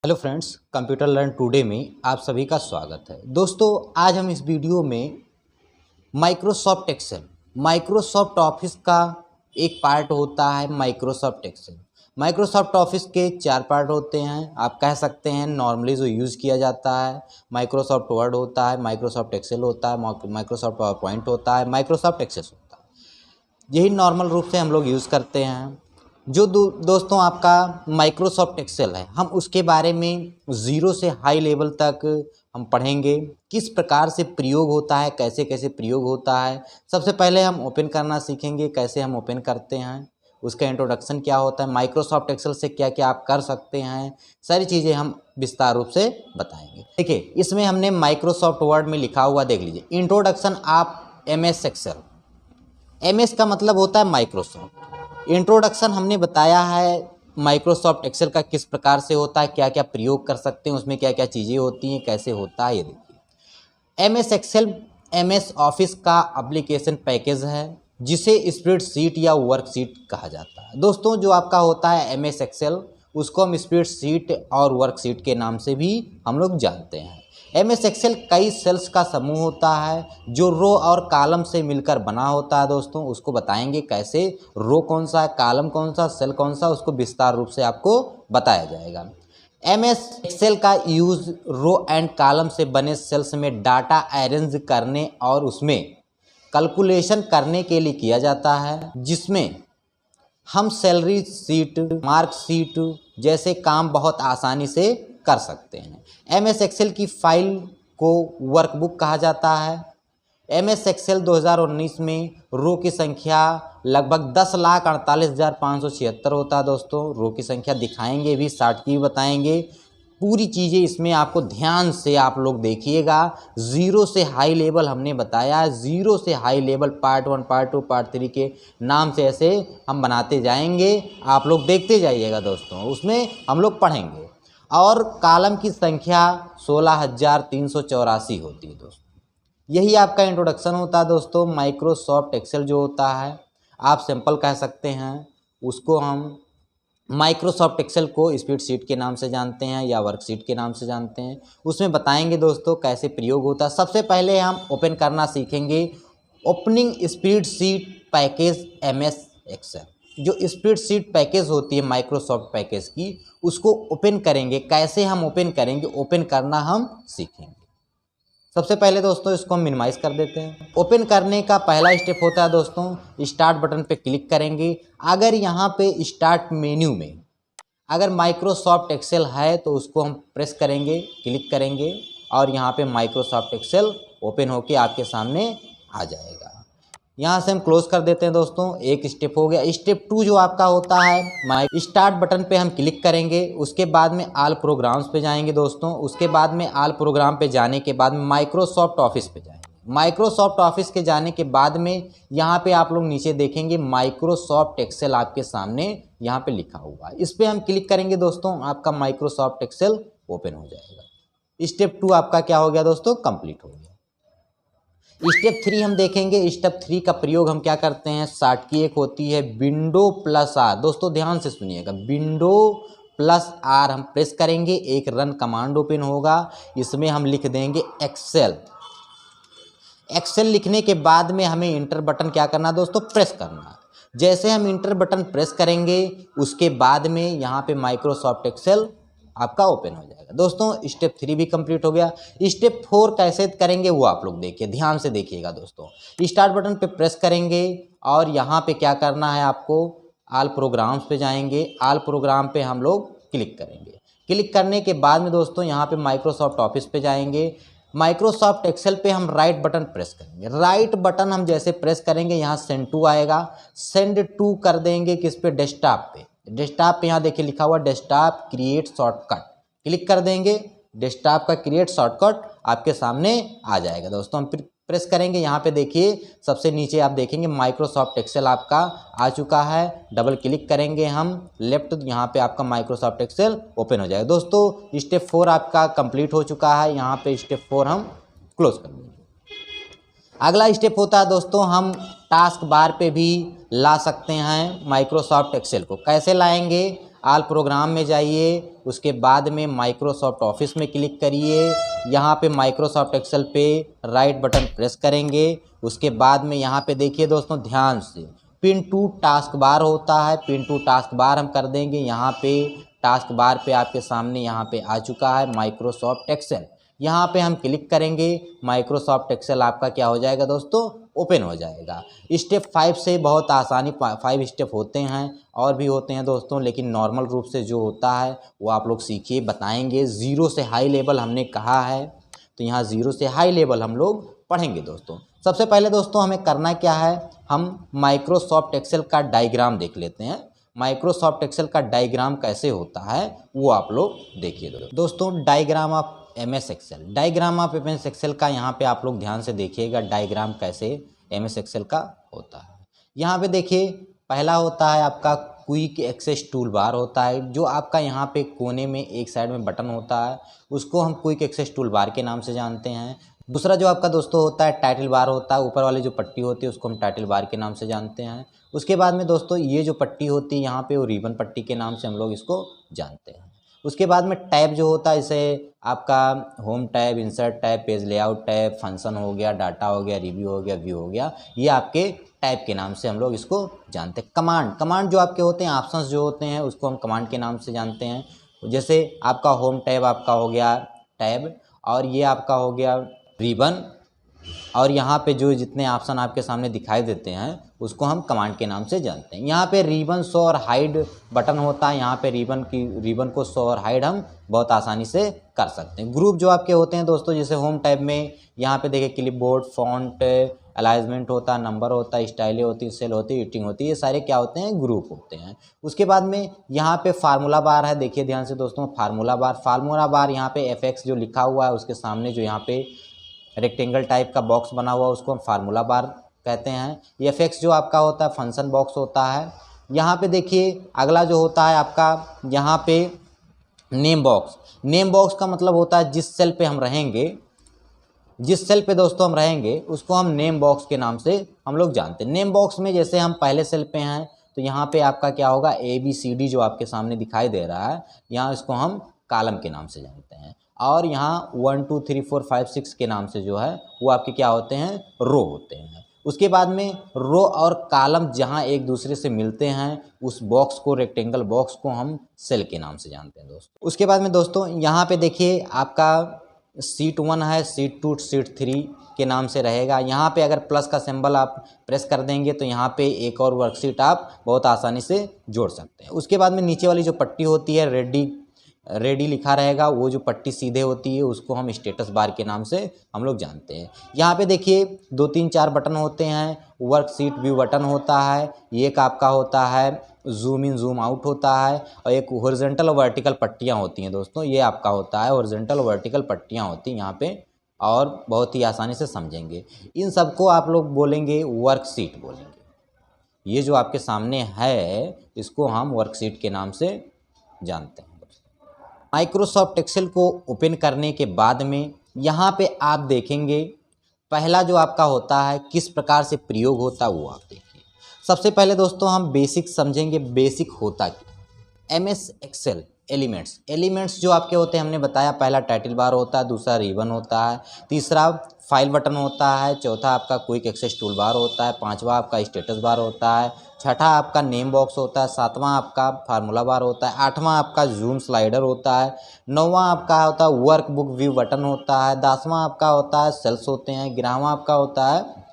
Hello friends, computer learn today में आप सभी का स्वागत है। दोस्तों, आज हम इस वीडियो में माइक्रोसॉफ्ट ऑफिस का एक पार्ट होता है माइक्रोसॉफ्ट एक्सेल। माइक्रोसॉफ्ट ऑफिस के 4 पार्ट होते हैं। आप कह सकते हैं नॉर्मली जो यूज़ किया जाता है, माइक्रोसॉफ्ट वर्ड होता है, माइक्रोसॉफ्ट एक्सेल होता है, माइक्रोसॉफ्ट पावर पॉइंट होता है, माइक्रोसॉफ्ट एक्सेस होता है। यही नॉर्मल रूप से हम लोग यूज़ करते हैं। जो दोस्तों आपका माइक्रोसॉफ्ट एक्सेल है, हम उसके बारे में ज़ीरो से हाई लेवल तक हम पढ़ेंगे। किस प्रकार से प्रयोग होता है, कैसे कैसे प्रयोग होता है। सबसे पहले हम ओपन करना सीखेंगे, कैसे हम ओपन करते हैं, उसका इंट्रोडक्शन क्या होता है, माइक्रोसॉफ्ट एक्सेल से क्या क्या आप कर सकते हैं, सारी चीज़ें हम विस्तार रूप से बताएंगे। देखिए, इसमें हमने माइक्रोसॉफ्ट वर्ड में लिखा हुआ देख लीजिए, introduction of MS Excel. MS का मतलब होता है माइक्रोसॉफ्ट। इंट्रोडक्शन हमने बताया है माइक्रोसॉफ्ट एक्सेल का किस प्रकार से होता है, क्या क्या प्रयोग कर सकते हैं, उसमें क्या क्या चीज़ें होती हैं, कैसे होता है। ये देखिए, MS एक्सेल MS ऑफिस का एप्लीकेशन पैकेज है, जिसे स्प्रेडशीट या वर्कशीट कहा जाता है। दोस्तों, जो आपका होता है MS एक्सेल, उसको हम स्प्रेडशीट और वर्कशीट के नाम से भी हम लोग जानते हैं। MS एक्सेल कई सेल्स का समूह होता है, जो रो और कॉलम से मिलकर बना होता है। दोस्तों, उसको बताएंगे कैसे, रो कौन सा है, कॉलम कौन सा, सेल कौन सा, उसको विस्तार रूप से आपको बताया जाएगा। MS एक्सेल का यूज़ रो एंड कॉलम से बने सेल्स में डाटा अरेंज करने और उसमें कैलकुलेशन करने के लिए किया जाता है, जिसमें हम सैलरी शीट, मार्क शीट जैसे काम बहुत आसानी से कर सकते हैं। MS एक्सेल की फाइल को वर्कबुक कहा जाता है। MS एक्सेल 2019 में रो की संख्या लगभग 10,48,576 होता है। दोस्तों, रो की संख्या दिखाएंगे भी, शार्ट की भी बताएंगे। पूरी चीज़ें इसमें आपको ध्यान से आप लोग देखिएगा। ज़ीरो से हाई लेवल हमने बताया, ज़ीरो से high level part 1, part 2, part 3 के नाम से ऐसे हम बनाते जाएंगे, आप लोग देखते जाइएगा। दोस्तों, उसमें हम लोग पढ़ेंगे। और कॉलम की संख्या 16,384 होती है। दोस्तों, यही आपका इंट्रोडक्शन होता है। दोस्तों, माइक्रोसॉफ्ट एक्सेल जो होता है, आप सिंपल कह सकते हैं, उसको हम माइक्रोसॉफ्ट एक्सेल को स्प्रेडशीट के नाम से जानते हैं या वर्कशीट के नाम से जानते हैं। उसमें बताएंगे दोस्तों कैसे प्रयोग होता है। सबसे पहले हम ओपन करना सीखेंगे opening spreadsheet package MS Excel. जो स्प्रेडशीट पैकेज होती है माइक्रोसॉफ्ट पैकेज की, उसको ओपन करेंगे। कैसे हम ओपन करेंगे, ओपन करना हम सीखेंगे। सबसे पहले दोस्तों इसको हम मिनिमाइज कर देते हैं। ओपन करने का पहला स्टेप होता है दोस्तों, स्टार्ट बटन पे क्लिक करेंगे। अगर यहाँ पे स्टार्ट मेन्यू में अगर माइक्रोसॉफ्ट एक्सेल है तो उसको हम प्रेस करेंगे, क्लिक करेंगे और यहाँ पे माइक्रोसॉफ्ट एक्सेल ओपन होके आपके सामने आ जाएगा। यहाँ से हम क्लोज कर देते हैं। दोस्तों, एक स्टेप हो गया। स्टेप 2 जो आपका होता है, स्टार्ट बटन पे हम क्लिक करेंगे, उसके बाद में ऑल प्रोग्राम्स पे जाएंगे। दोस्तों, उसके बाद में ऑल प्रोग्राम पे जाने के बाद में माइक्रोसॉफ्ट ऑफिस पे जाएंगे। माइक्रोसॉफ्ट ऑफिस के जाने के बाद में यहाँ पे आप लोग नीचे देखेंगे माइक्रोसॉफ्ट एक्सेल आपके सामने यहाँ पे लिखा हुआ है। इस पर हम क्लिक करेंगे। दोस्तों, आपका माइक्रोसॉफ्ट एक्सेल ओपन हो जाएगा। स्टेप 2 आपका क्या हो गया दोस्तों, कंप्लीट हो गया। स्टेप 3 हम देखेंगे। स्टेप 3 का प्रयोग हम क्या करते हैं, शार्ट की एक होती है विंडो प्लस आर। दोस्तों, ध्यान से सुनिएगा, विंडो प्लस आर हम प्रेस करेंगे, एक रन कमांड ओपन होगा। इसमें हम लिख देंगे एक्सेल। एक्सेल लिखने के बाद में हमें इंटर बटन क्या करना दोस्तों, प्रेस करना। जैसे हम इंटर बटन प्रेस करेंगे, उसके बाद में यहाँ पे माइक्रोसॉफ्ट एक्सेल आपका ओपन हो जाएगा। दोस्तों, स्टेप 3 भी कंप्लीट हो गया। स्टेप 4 कैसे करेंगे वो आप लोग देखिए, ध्यान से देखिएगा। दोस्तों, स्टार्ट बटन पे प्रेस करेंगे और यहाँ पे क्या करना है आपको, ऑल प्रोग्राम्स पे जाएंगे। ऑल प्रोग्राम पे हम लोग क्लिक करेंगे। क्लिक करने के बाद में दोस्तों यहाँ पे माइक्रोसॉफ्ट ऑफिस पे जाएंगे। माइक्रोसॉफ्ट एक्सेल पे हम राइट बटन प्रेस करेंगे। राइट बटन हम जैसे प्रेस करेंगे, यहाँ सेंड टू आएगा। सेंड टू कर देंगे किस पे, डेस्कटॉप पे। डेस्कटॉप पे यहाँ देखिए लिखा हुआ डेस्कटॉप क्रिएट शॉर्टकट, क्लिक कर देंगे। डेस्कटॉप का क्रिएट शॉर्टकट आपके सामने आ जाएगा। दोस्तों, हम फिर प्रेस करेंगे। यहाँ पे देखिए सबसे नीचे आप देखेंगे माइक्रोसॉफ्ट एक्सेल आपका आ चुका है। डबल क्लिक करेंगे हम लेफ्ट, यहाँ पे आपका माइक्रोसॉफ्ट एक्सेल ओपन हो जाएगा। दोस्तों, स्टेप 4 आपका कंप्लीट हो चुका है। यहाँ पे स्टेप 4 हम क्लोज कर देंगे। अगला स्टेप होता है दोस्तों, हम टास्क बार पे भी ला सकते हैं माइक्रोसॉफ्ट एक्सेल को। कैसे लाएंगे, आल प्रोग्राम में जाइए, उसके बाद में माइक्रोसॉफ्ट ऑफिस में क्लिक करिए। यहाँ पे माइक्रोसॉफ्ट एक्सेल पे राइट बटन प्रेस करेंगे। उसके बाद में यहाँ पे देखिए दोस्तों ध्यान से पिन टू टास्क बार होता है, पिन टू टास्क बार हम कर देंगे। यहाँ पे टास्क बार पे आपके सामने यहाँ पे आ चुका है माइक्रोसॉफ्ट एक्सेल। यहाँ पे हम क्लिक करेंगे, माइक्रोसॉफ्ट एक्सेल आपका क्या हो जाएगा दोस्तों, ओपन हो जाएगा। स्टेप 5 से बहुत आसानी 5 स्टेप होते हैं, और भी होते हैं दोस्तों, लेकिन नॉर्मल रूप से जो होता है वो आप लोग सीखिए, बताएंगे। 0 से हाई लेवल हमने कहा है, तो यहाँ 0 से हाई लेवल हम लोग पढ़ेंगे दोस्तों। सबसे पहले दोस्तों हमें करना क्या है, हम माइक्रोसॉफ्ट एक्सेल का डायग्राम देख लेते हैं। माइक्रोसॉफ्ट एक्सेल का डायग्राम कैसे होता है वो आप लोग देखिए दोस्तों। Diagram of MS Excel, diagram of MS Excel का यहाँ पे आप लोग ध्यान से देखिएगा डायग्राम कैसे MS एक्सेल का होता है। यहाँ पे देखिए पहला होता है आपका क्विक एक्सेस टूल बार होता है, जो आपका यहाँ पे कोने में एक साइड में बटन होता है, उसको हम क्विक एक्सेस टूल बार के नाम से जानते हैं। दूसरा जो आपका दोस्तों होता है टाइटल बार होता है, ऊपर वाली जो पट्टी होती है उसको हम टाइटल बार के नाम से जानते हैं। उसके बाद में दोस्तों ये जो पट्टी होती है यहाँ पे वो रिबन पट्टी के नाम से हम लोग इसको जानते हैं। उसके बाद में टैब जो होता है, इसे आपका home tab, insert tab, page layout tab, function हो गया, डाटा हो गया, रिव्यू हो गया, व्यू हो गया, ये आपके टैब के नाम से हम लोग इसको जानते हैं। कमांड जो आपके होते हैं, ऑप्शंस जो होते हैं, उसको हम कमांड के नाम से जानते हैं। जैसे आपका होम टैब आपका हो गया टैब, और ये आपका हो गया रिबन, और यहाँ पे जो जितने ऑप्शन आपके सामने दिखाई देते हैं उसको हम कमांड के नाम से जानते हैं। यहाँ पे रिबन शो और हाइड बटन होता है, यहाँ पे रिबन को शो और हाइड हम बहुत आसानी से कर सकते हैं। ग्रुप जो आपके होते हैं दोस्तों, जैसे होम टैब में यहाँ पे देखिए क्लिपबोर्ड, फॉन्ट, अलाइजमेंट होता है, नंबर होता है, स्टाइलें होती है, सेल होती है, एडिटिंग होती है, ये सारे क्या होते हैं, ग्रुप होते हैं। उसके बाद में यहाँ पे फार्मूला बार है, देखिए ध्यान से दोस्तों, फार्मूला बार यहाँ पे FX जो लिखा हुआ है उसके सामने जो यहाँ पे रेक्टेंगल टाइप का बॉक्स बना हुआ है उसको हम फार्मूला बार कहते हैं। FX जो आपका होता है फंक्शन बॉक्स होता है। यहाँ पे देखिए अगला जो होता है आपका यहाँ पे नेम बॉक्स का मतलब होता है जिस सेल पे हम रहेंगे, जिस सेल पे दोस्तों हम रहेंगे उसको हम नेम बॉक्स के नाम से हम लोग जानते हैं। नेम बॉक्स में जैसे हम पहले सेल पे हैं तो यहाँ पे आपका क्या होगा, ABCD जो आपके सामने दिखाई दे रहा है, यहाँ इसको हम कॉलम के नाम से जानते हैं। और यहाँ 1 2 3 4 5 6 के नाम से जो है वो आपके क्या होते हैं, रो होते हैं। उसके बाद में रो और कॉलम जहाँ एक दूसरे से मिलते हैं उस बॉक्स को, रेक्टेंगल बॉक्स को हम सेल के नाम से जानते हैं दोस्तों। उसके बाद में दोस्तों यहाँ पे देखिए आपका शीट 1 है, शीट 2, शीट 3 के नाम से रहेगा। यहाँ पे अगर प्लस का सिंबल आप प्रेस कर देंगे तो यहाँ पे एक और वर्कशीट आप बहुत आसानी से जोड़ सकते हैं। उसके बाद में नीचे वाली जो पट्टी होती है रेडी लिखा रहेगा, वो जो पट्टी सीधे होती है उसको हम स्टेटस बार के नाम से हम लोग जानते हैं। यहाँ पे देखिए 2 3 4 बटन होते हैं, वर्कशीट व्यू बटन होता है, एक आपका होता है जूम इन जूम आउट होता है, और एक हॉरिजॉन्टल और वर्टिकल पट्टियाँ होती हैं दोस्तों, ये आपका होता है हॉरिजॉन्टल और वर्टिकल पट्टियाँ होती हैं यहाँ पे, और बहुत ही आसानी से समझेंगे। इन सबको आप लोग बोलेंगे वर्कशीट बोलेंगे। ये जो आपके सामने है इसको हम वर्कशीट के नाम से जानते हैं। माइक्रोसॉफ्ट एक्सेल को ओपन करने के बाद में यहाँ पे आप देखेंगे पहला जो आपका होता है किस प्रकार से प्रयोग होता है वो आप देखिए। सबसे पहले दोस्तों हम बेसिक समझेंगे, बेसिक होता क्या। MS एक्सेल एलिमेंट्स जो आपके होते हैं हमने बताया, पहला टाइटल बार होता है, दूसरा रिबन होता है, तीसरा फाइल बटन होता है, चौथा आपका क्विक एक्सेस टूल बार होता है, पांचवा आपका स्टेटस बार होता है, छठा आपका नेम बॉक्स होता है, सातवां आपका फार्मूला बार होता है, आठवां आपका जूम स्लाइडर होता है, नौवां आपका होता है वर्क बुक व्यू बटन होता है, 10वां आपका होता है सेल्स होते हैं, 11वां आपका होता है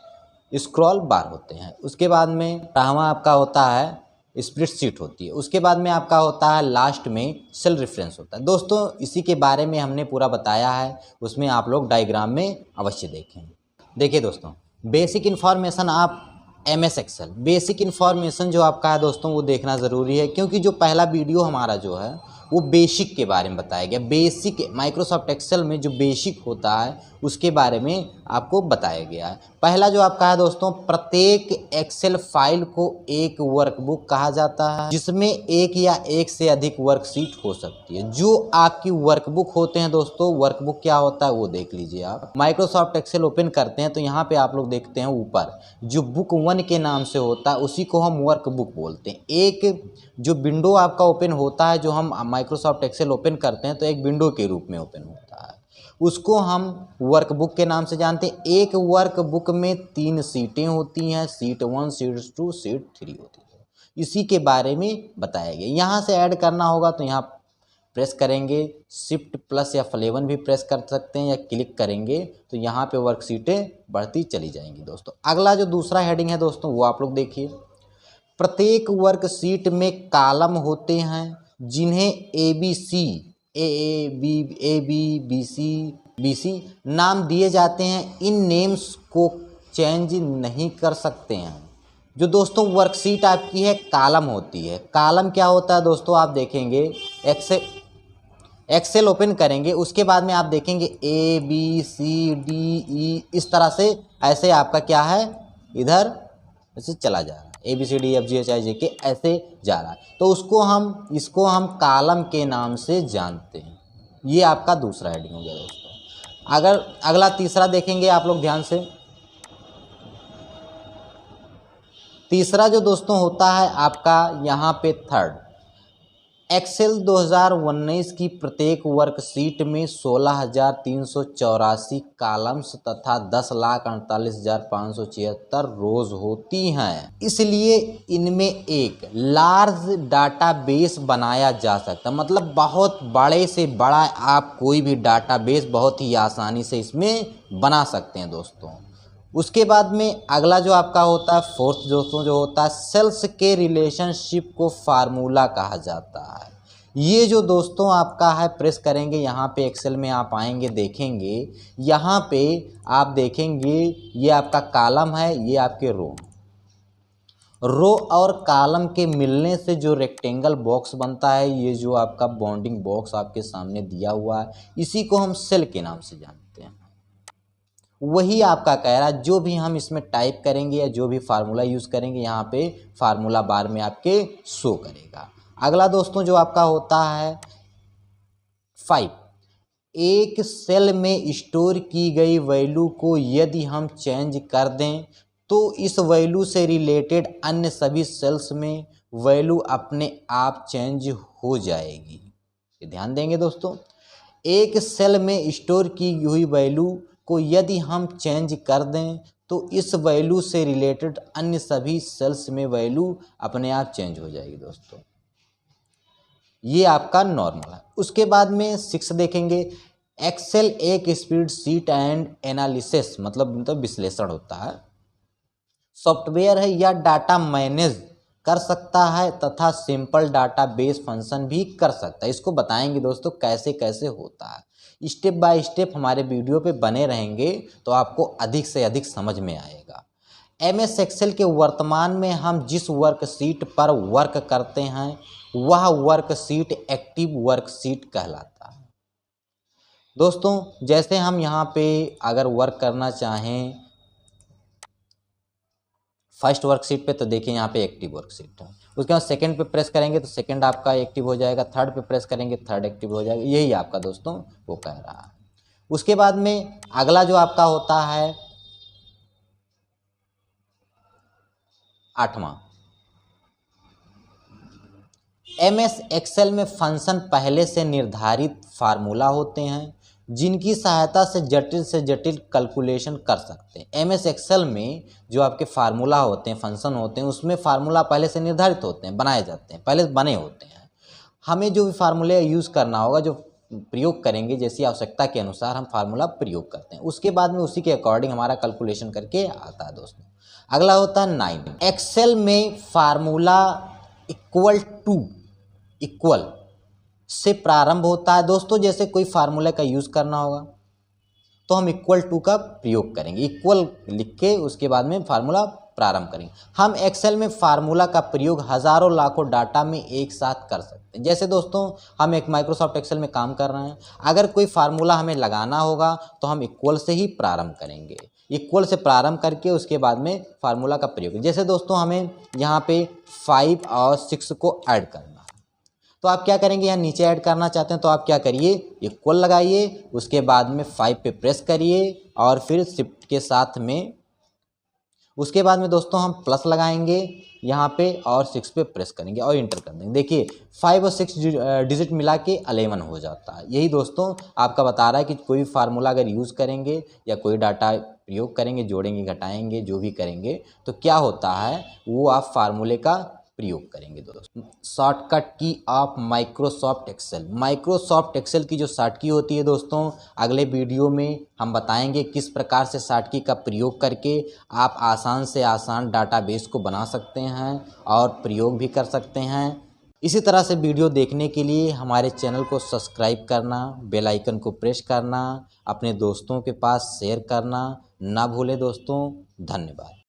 स्क्रॉल बार होते हैं। उसके बाद में 12वां आपका होता है स्प्रेडशीट होती है। उसके बाद में आपका होता है लास्ट में सेल रेफरेंस होता है। दोस्तों इसी के बारे में हमने पूरा बताया है, उसमें आप लोग डायग्राम में अवश्य देखें। देखिए दोस्तों बेसिक इन्फॉर्मेशन आप MS एक्सेल, बेसिक इन्फॉर्मेशन जो आपका है दोस्तों वो देखना ज़रूरी है, क्योंकि जो पहला वीडियो हमारा जो है वो बेसिक के बारे में बताया गया। बेसिक माइक्रोसॉफ्ट एक्सेल में जो बेसिक होता है उसके बारे में आपको बताया गया है। पहला जो आपका है दोस्तों, प्रत्येक एक्सेल फाइल को एक वर्कबुक कहा जाता है, जिसमें एक या एक से अधिक वर्कशीट हो सकती है। जो आपकी वर्कबुक होते हैं दोस्तों, वर्कबुक क्या होता है वो देख लीजिए आप। माइक्रोसॉफ्ट एक्सेल ओपन करते हैं तो यहाँ पे आप लोग देखते हैं ऊपर जो बुक 1 के नाम से होता है उसी को हम वर्कबुक बोलते हैं। एक जो विंडो आपका ओपन होता है, जो हम माइक्रोसॉफ्ट एक्सेल ओपन करते हैं तो एक विंडो के रूप में ओपन होता है, उसको हम वर्कबुक के नाम से जानते हैं। एक वर्कबुक में 3 सीटें होती हैं, सीट 1, सीट 2, सीट 3 होती है। इसी के बारे में बताया गया। यहाँ से ऐड करना होगा तो यहाँ प्रेस करेंगे, शिफ्ट प्लस या F11 भी प्रेस कर सकते हैं, या क्लिक करेंगे तो यहाँ पे वर्कशीटें बढ़ती चली जाएंगी दोस्तों। अगला जो दूसरा हेडिंग है दोस्तों वो आप लोग देखिए। प्रत्येक वर्कशीट में कॉलम होते हैं जिन्हें ABC नाम दिए जाते हैं। इन नेम्स को चेंज नहीं कर सकते हैं। जो दोस्तों वर्कशीट आपकी है कॉलम होती है। कॉलम क्या होता है दोस्तों, आप देखेंगे एक्सेल ओपन करेंगे, उसके बाद में आप देखेंगे ABCDE इस तरह से, ऐसे आपका क्या है इधर ऐसे चला जा रहा है, ABCDEFGHIJK ऐसे जा रहा है। तो इसको हम कॉलम के नाम से जानते हैं। ये आपका दूसरा हेडिंग हो गया दोस्तों। अगर अगला तीसरा देखेंगे आप लोग ध्यान से, तीसरा जो दोस्तों होता है आपका यहाँ पे थर्ड, एक्सेल 2019 की प्रत्येक वर्कशीट में 16,384 कॉलम्स तथा 10,48,576 रोज होती हैं। इसलिए इनमें एक लार्ज डाटाबेस बनाया जा सकता है। मतलब बहुत बड़े से बड़ा आप कोई भी डाटाबेस बहुत ही आसानी से इसमें बना सकते हैं दोस्तों। उसके बाद में अगला जो आपका होता है फोर्थ दोस्तों, जो होता है सेल्स के रिलेशनशिप को फार्मूला कहा जाता है। ये जो दोस्तों आपका है, प्रेस करेंगे यहाँ पे, एक्सेल में आप आएंगे देखेंगे, यहाँ पे आप देखेंगे ये आपका कॉलम है, ये आपके रो और कॉलम के मिलने से जो रेक्टेंगल बॉक्स बनता है, ये जो आपका बाउंडिंग बॉक्स आपके सामने दिया हुआ है, इसी को हम सेल के नाम से जानते हैं। वही आपका कह रहा है, जो भी हम इसमें टाइप करेंगे या जो भी फार्मूला यूज़ करेंगे यहाँ पे फार्मूला बार में आपके शो करेगा। अगला दोस्तों जो आपका होता है 5, एक सेल में स्टोर की गई वैल्यू को यदि हम चेंज कर दें तो इस वैल्यू से रिलेटेड अन्य सभी सेल्स में वैल्यू अपने आप चेंज हो जाएगी। ये ध्यान देंगे दोस्तों, एक सेल में स्टोर की हुई वैल्यू को यदि हम चेंज कर दें तो इस वैल्यू से रिलेटेड अन्य सभी सेल्स में वैल्यू अपने आप चेंज हो जाएगी दोस्तों। ये आपका नॉर्मल है। उसके बाद में 6 देखेंगे, एक्सेल एक स्प्रेडशीट एंड एनालिसिस मतलब विश्लेषण होता है, सॉफ्टवेयर है या डाटा मैनेज कर सकता है तथा सिंपल डाटाबेस फंक्शन भी कर सकता है। इसको बताएंगे दोस्तों कैसे कैसे होता है। स्टेप बाय स्टेप हमारे वीडियो पे बने रहेंगे तो आपको अधिक से अधिक समझ में आएगा। MS एक्सेल के वर्तमान में हम जिस वर्कशीट पर वर्क करते हैं वह वर्कशीट एक्टिव वर्कशीट कहलाता है दोस्तों। जैसे हम यहाँ पे अगर वर्क करना चाहें फर्स्ट वर्कशीट पे, तो देखिए यहाँ पे एक्टिव वर्कशीट है। उसके बाद सेकंड पे प्रेस करेंगे तो सेकंड आपका एक्टिव हो जाएगा, थर्ड पे प्रेस करेंगे थर्ड एक्टिव हो जाएगा। यही आपका दोस्तों वो कह रहा है। उसके बाद में अगला जो आपका होता है 8वां, MS एक्सेल में फंक्शन पहले से निर्धारित फार्मूला होते हैं जिनकी सहायता से जटिल कैलकुलेशन कर सकते हैं। MS एक्सेल में जो आपके फार्मूला होते हैं, फंक्शन होते हैं, उसमें फार्मूला पहले से निर्धारित होते हैं, बनाए जाते हैं, पहले बने होते हैं। हमें जो भी फार्मूले यूज़ करना होगा, जो प्रयोग करेंगे, जैसी आवश्यकता के अनुसार हम फार्मूला प्रयोग करते हैं। उसके बाद में उसी के अकॉर्डिंग हमारा कैलकुलेशन करके आता है दोस्तों। अगला होता है 9, एक्सेल में फार्मूला इक्वल से प्रारंभ होता है दोस्तों। जैसे कोई फार्मूला का यूज़ करना होगा तो हम इक्वल टू का प्रयोग करेंगे, इक्वल लिख के उसके बाद में फार्मूला प्रारंभ करेंगे। हम एक्सेल में फार्मूला का प्रयोग हज़ारों लाखों डाटा में एक साथ कर सकते हैं। जैसे दोस्तों हम एक माइक्रोसॉफ्ट एक्सेल में काम कर रहे हैं, अगर कोई फार्मूला हमें लगाना होगा तो हम इक्वल से ही प्रारंभ करेंगे। इक्वल से प्रारंभ करके उसके बाद में फार्मूला का प्रयोग। जैसे दोस्तों हमें यहाँ पे 5 और 6 को ऐड करना है, तो आप क्या करेंगे, यहाँ नीचे ऐड करना चाहते हैं तो आप क्या करिए, इक्वल लगाइए, उसके बाद में 5 पे प्रेस करिए और फिर शिफ्ट के साथ में उसके बाद में दोस्तों हम प्लस लगाएंगे यहाँ पे और 6 पे प्रेस करेंगे और इंटर कर देंगे। देखिए 5 और 6 डिजिट मिला के 11 हो जाता है। यही दोस्तों आपका बता रहा है कि कोई भी फार्मूला अगर यूज़ करेंगे या कोई डाटा प्रयोग करेंगे, जोड़ेंगे, घटाएंगे, जो भी करेंगे तो क्या होता है वो आप फार्मूले का प्रयोग करेंगे। दोस्तों shortcut key of Microsoft Excel, Microsoft Excel की जो शॉर्ट की होती है दोस्तों, अगले वीडियो में हम बताएंगे किस प्रकार से शॉर्ट की का प्रयोग करके आप आसान से आसान डाटाबेस को बना सकते हैं और प्रयोग भी कर सकते हैं। इसी तरह से वीडियो देखने के लिए हमारे चैनल को सब्सक्राइब करना, बेल आइकन को प्रेस करना, अपने दोस्तों के पास शेयर करना ना भूलें दोस्तों। धन्यवाद।